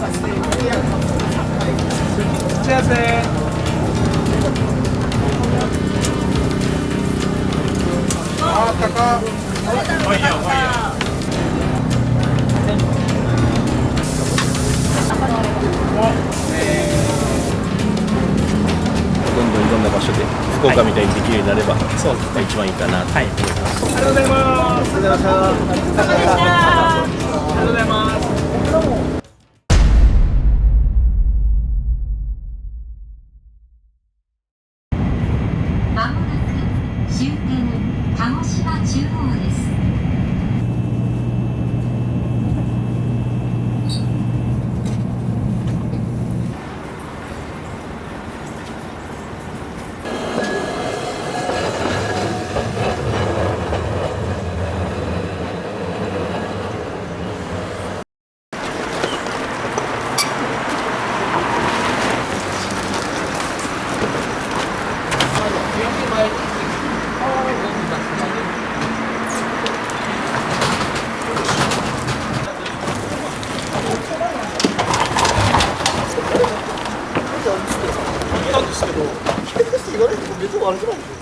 幸せ。あったか。おいよ、おいよ。どんどんいろんな場所で福岡みたいにできるようになれば、そうですね、一番いいかなと思います。ありがとうございます。ありがとうございました。ありがとうございます。まもなく終点鹿児島中央です。なんですけど、言われても別に悪くないですよ。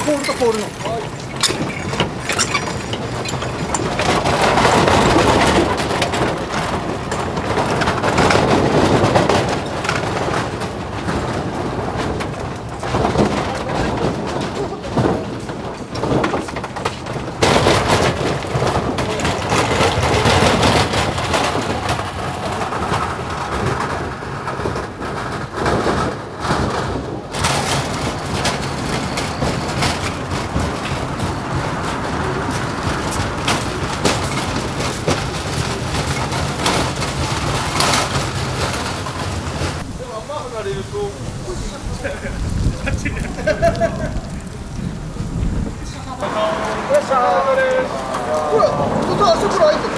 ポールとポールの。ほら、本当あそこから開いてる。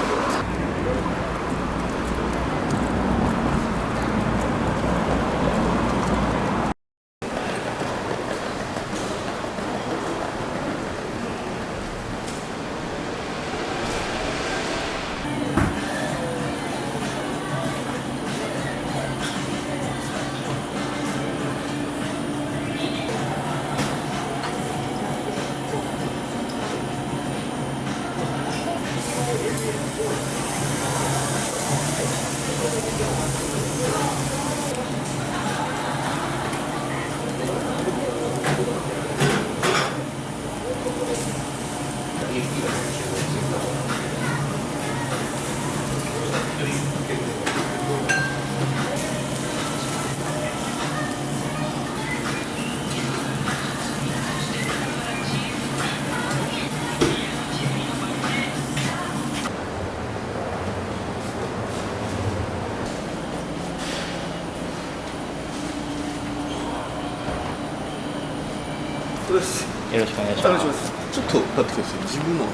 そうです。よろしくお願いしお願いします。ます。ちょっと待ってください。自分の。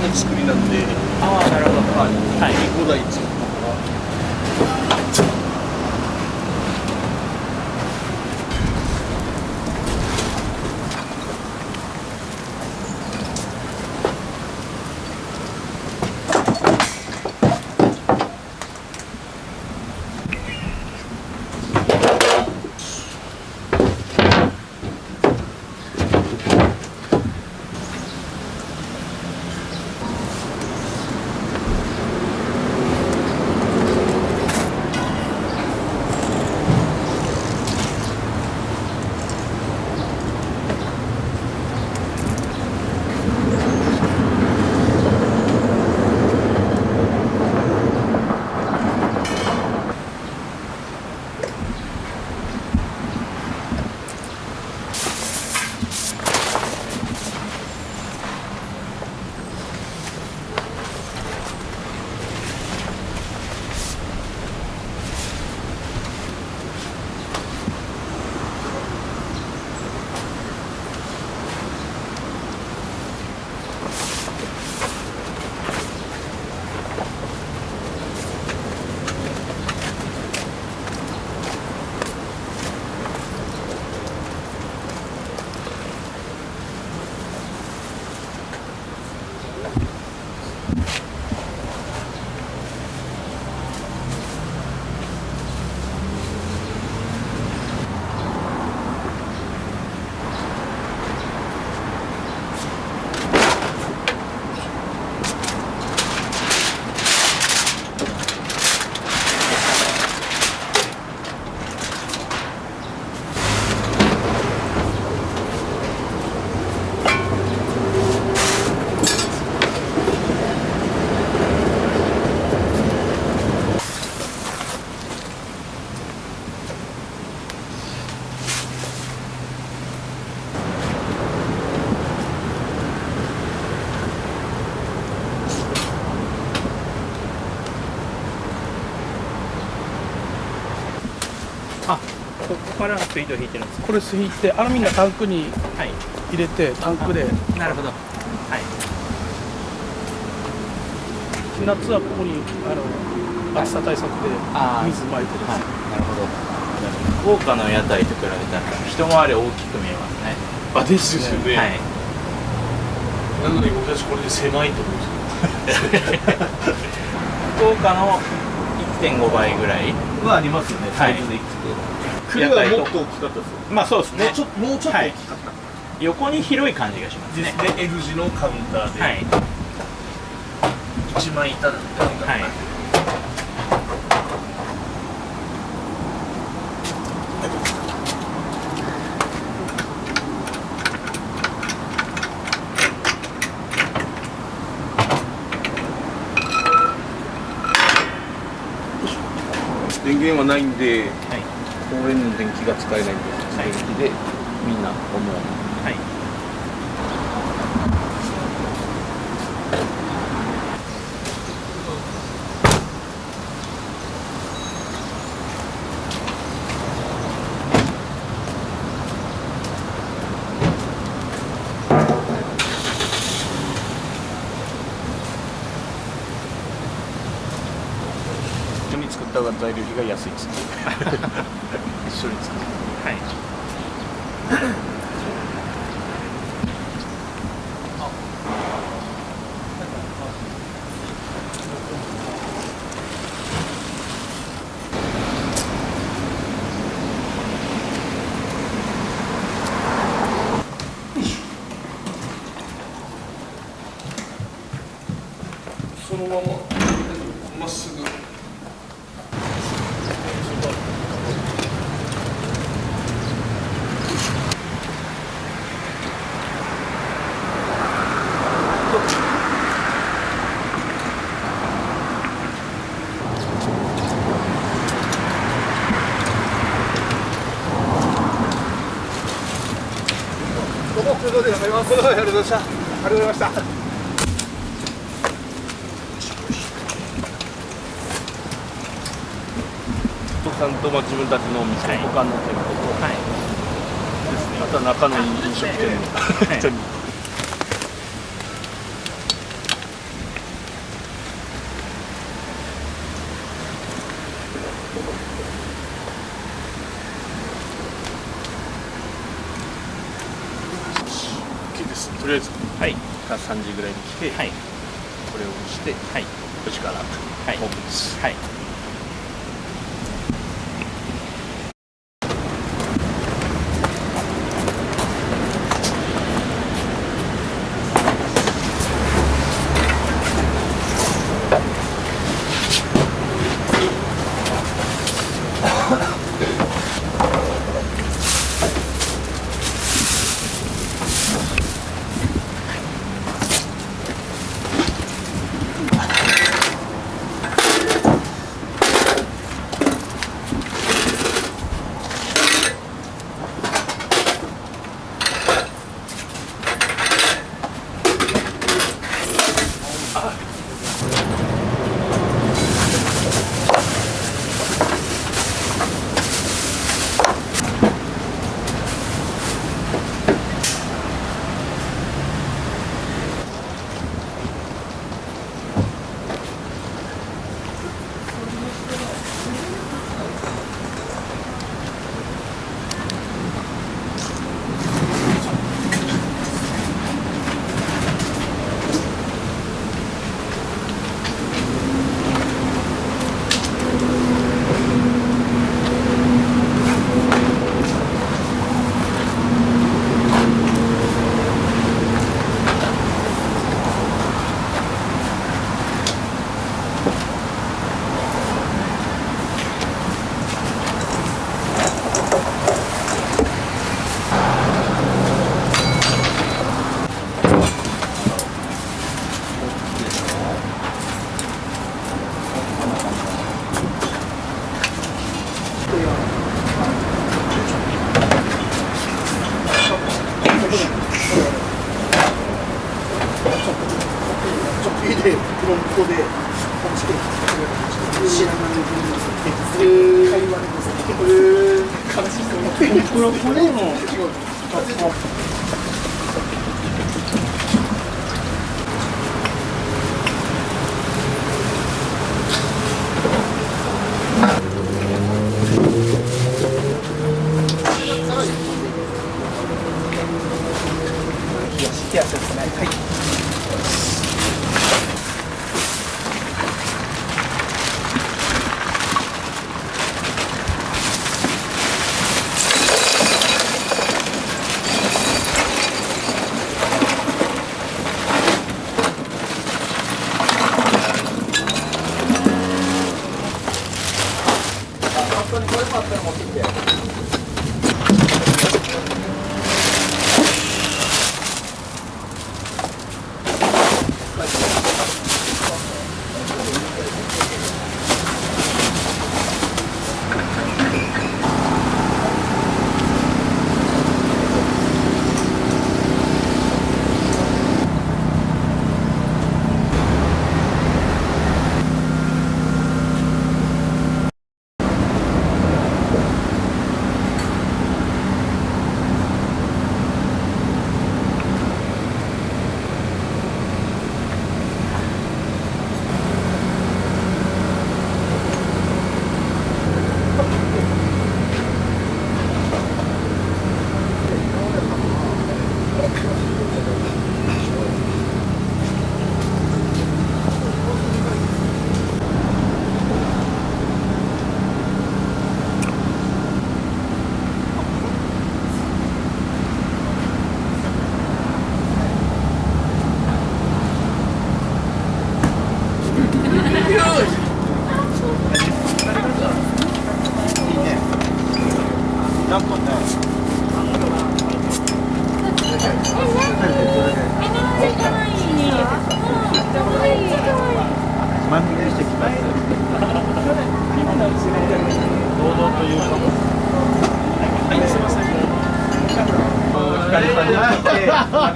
た作りなんで、ああ、なるほど。はい、はい。 5台一応。あ、ここから水道引いてるんですか。これ水引いて、みんなタンクにはい。入れて、タンクで、なるほど。はい。夏はここに暑さ対策であー水まいてるんです。はい。なるほど。福岡の屋台と比べたら一回り大きく見えますね。あ、ですよね。はい。なのに僕たちこれで狭いと思うんです福岡の 1.5 倍ぐらい。はありますよね、はいサイズでいくと。栗はもっと大きかったですよ。まあそうですね。もうちょっと大きかった。横に広い感じがしますね。で、L 字のカウンターで、はい。 1枚板なんで、はい。電源はないんで、はい。公園の電気が使えないんで、はい電気でみんな思う。はい。一緒に作った方が材料費が安いです。一緒に作る。はい。そのまままっすぐ。どうも、ということで、頑張ります。ありがとうございました。ありがとうございました。さんと自分たちのお店、はい他の店舗と、はい。ですね、あとは仲のいい飲食店の人にとりあえずはいが3時ぐらいに来て、はいこれを押して、はい4時からはいオープンです。はい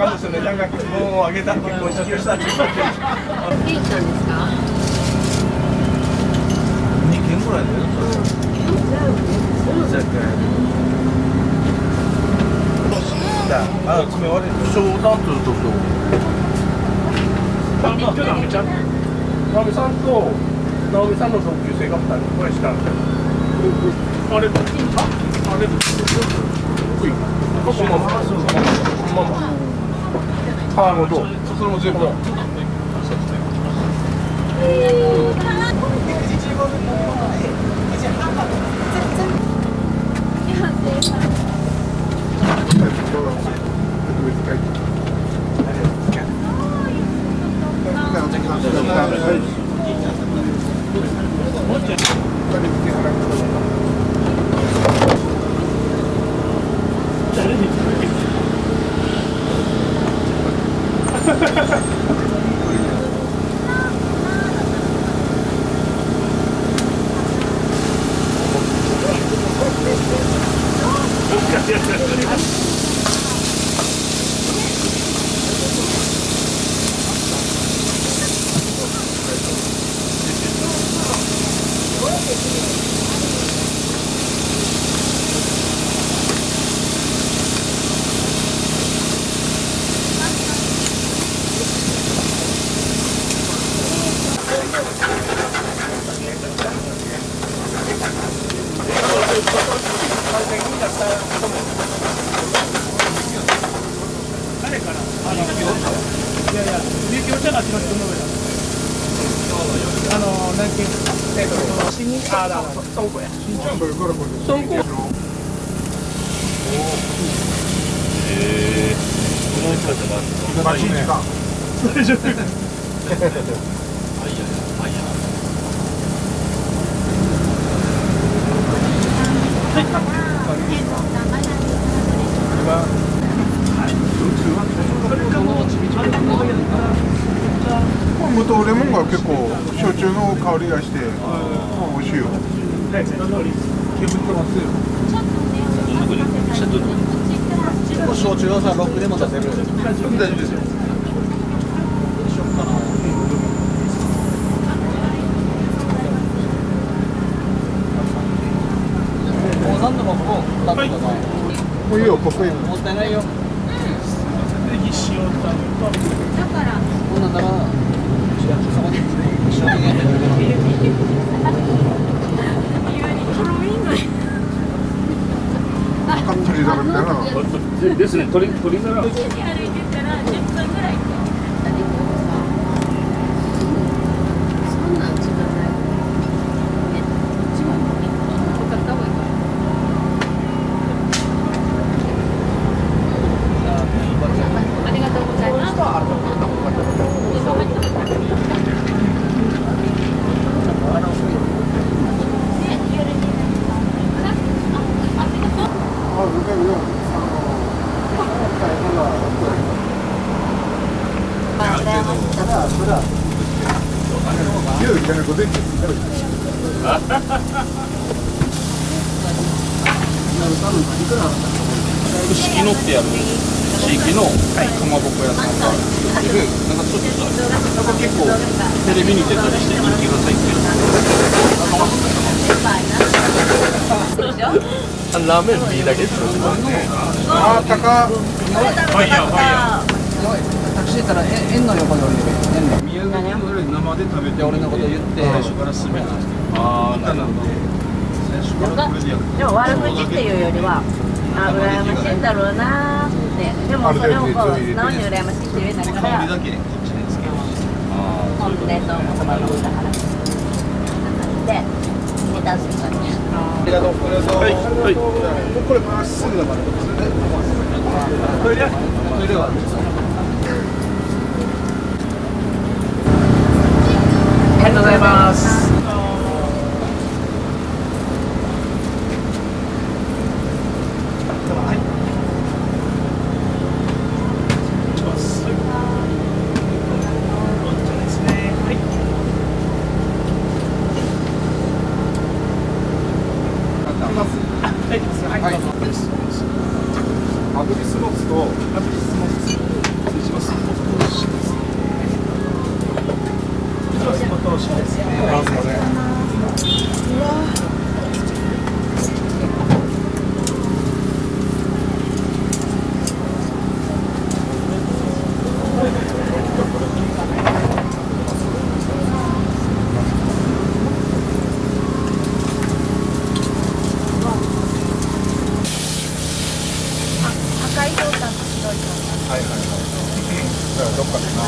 中西の値段がもう上げた結婚支給したって言って元気なんですか2件ぐらいだよあ、爪悪い商談すると直美さんと直美さんの同級生が2人これしたんだよあれあれここまま皮ごと。それも全部。無糖レモンが結構焼酎の香りがして、美味しいよ。焼酎はさ、ロックでも出せる。大丈夫ですよ。もう何度もここ立ってください。もういいよ、ここいい。もったいないよ。ネギ塩タンとだからこんなんだら、そこに塩気が入ってる。鳥皿みたいな。ですね。鳥皿。歩いてたら10分ぐらいそんなん時間ない一番向かった方がいいからありがとうございます。四季のってやる地域のかまぼこ屋さんがあるんですけど、なんかちょっとさ、なんか結構テレビに出たりして人気が入ってる。ラーメン B だけですよ。あ、高。タクシーから円の横に降りてくる。円の。宮崎の生で食べて俺のこと言って最初から進めたんですけど。ああ、なるほど。でも悪口っていうよりは羨ましいんだろうなーってでもそれをこう素直に羨ましいって言えたから香りだけこっちにつける。本当冷凍もそばのだからで下手するからねありがとう。はいはい。これまっすぐだから。それでは。ありがとうございます。炙りスモーツと炙りスモーツ失礼します。赤いひょうたんと白いひょうたんはいはいはい。じゃあどっかでな。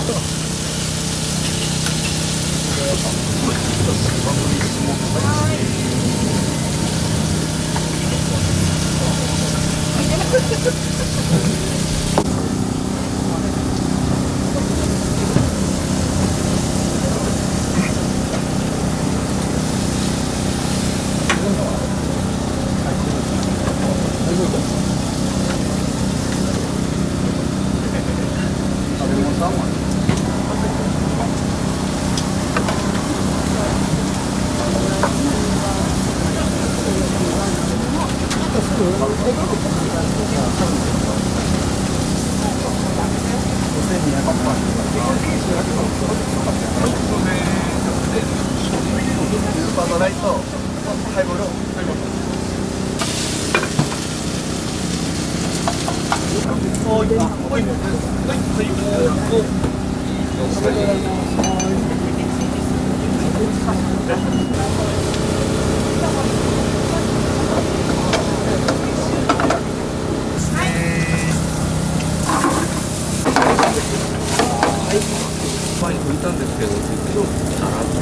前に拭いたんですけど、結局さらっと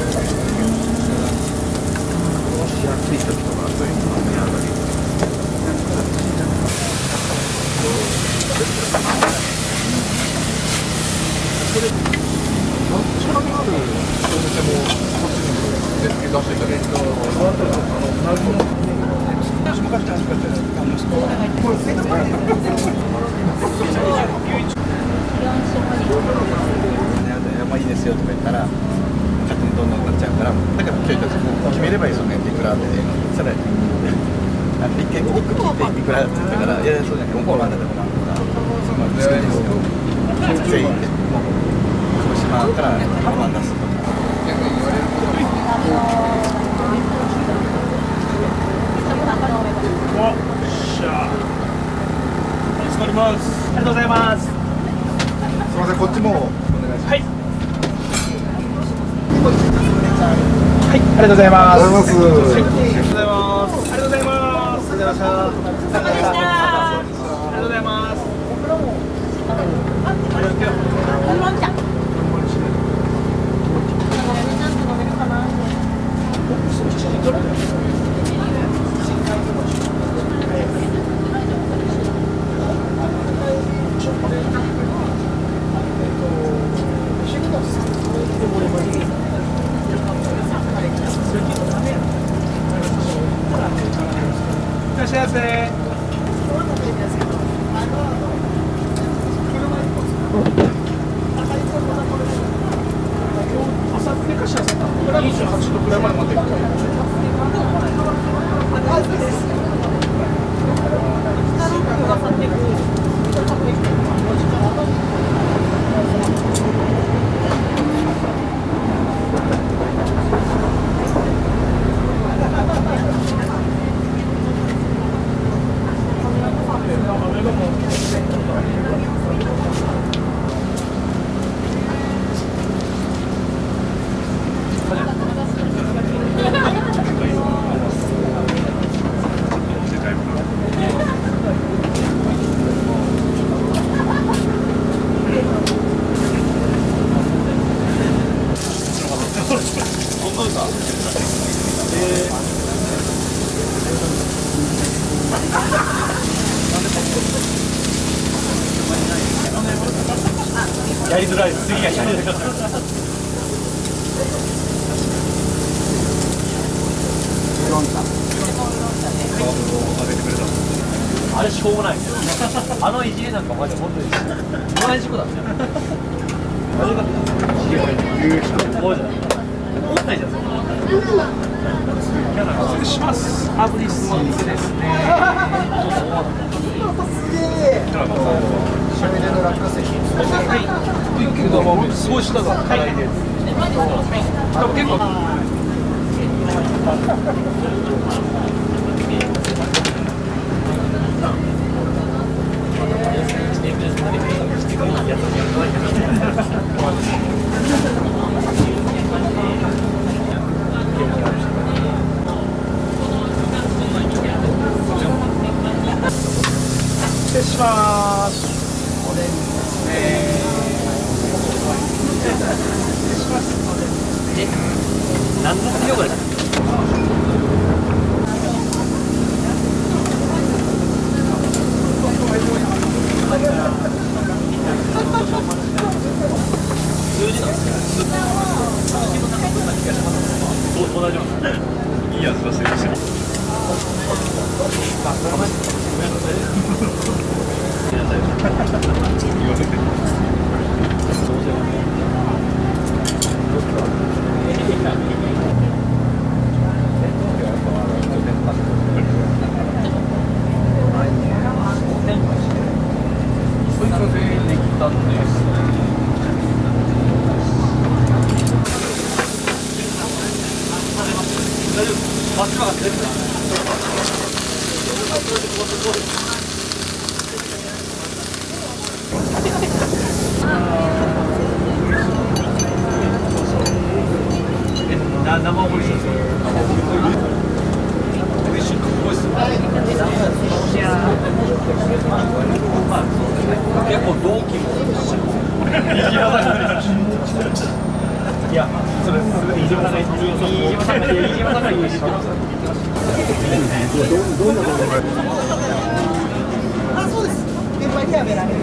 もし暑い時とかそういう雨上がり山いいですよとか言ったら勝手にどんどんなっちゃうから、だから今日たちも決めればいいですよねっていくらってそれ一回聞いていくらって言ったから、いやいやそうじゃなくて向こうまででもなんかその作りですよ全員で鹿児島から浜出すとか逆に言われることにわっしゃ助かります。ありがとうございます。すみません、こっちもお願いします。はい。はい、ありがとうございます。ありがとうございます。ありがとうございます。ありがとうございます。ありがとうございました。ありがとうございます。いらっしゃいませ。朝ってかしらさ、28度くらいまで持ってきた。やりづらいです。次がやりづらいです。あれしょうもないですよ。あのいじりなんかマジで本当に同じ事故だったよ。悪かった。そうじゃない。思ったじゃん。失礼します。アブリスの店ですね。けどもすごい舌が辛いです。結構。失礼します。おでんですね。何の用語ですか？数字なんですか？どう大丈夫ですか？いいやつ出してください。生おいしいですよ。美味しい。かっこいいですよ。結構同期も。いや、それ飯島さんが飯島さんが飯島さんが言うし。どんなところが。あ、そうです。現場にはめられる。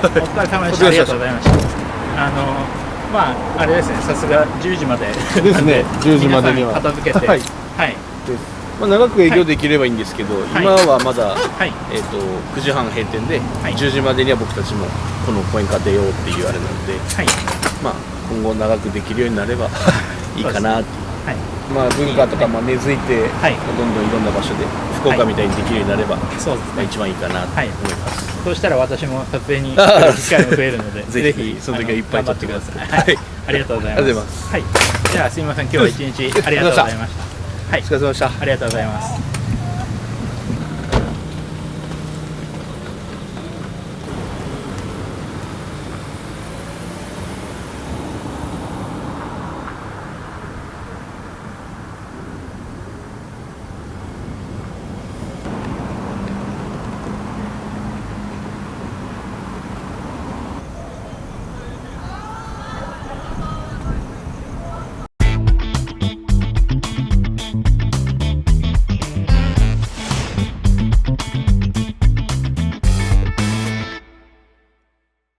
お疲れ様でした。ありがとうございました。まああれですね。さすが10時までですね。10時までには片付けて、はい。はい。まあ長く営業できればいいんですけど、今はまだはい。9時半閉店で、はい10時までには僕たちもこの公園勝てようっていうあれなので、はい。まあ今後長くできるようになればいいかなっていう。はいまあ、文化とかまあ根付いて、はいどんどんいろんな場所で福岡みたいにできるようになれば、そうですね。まあ一番いいかなと思はいいます。そうしたら私も撮影に来る機会も増えるので、ぜひその時はいっぱい撮ってください。はい、ありがとうございます。ありがとうございますはい。ではすみません、今日は一日ありがとうございました。はい、お疲れ様でした。ありがとうございます。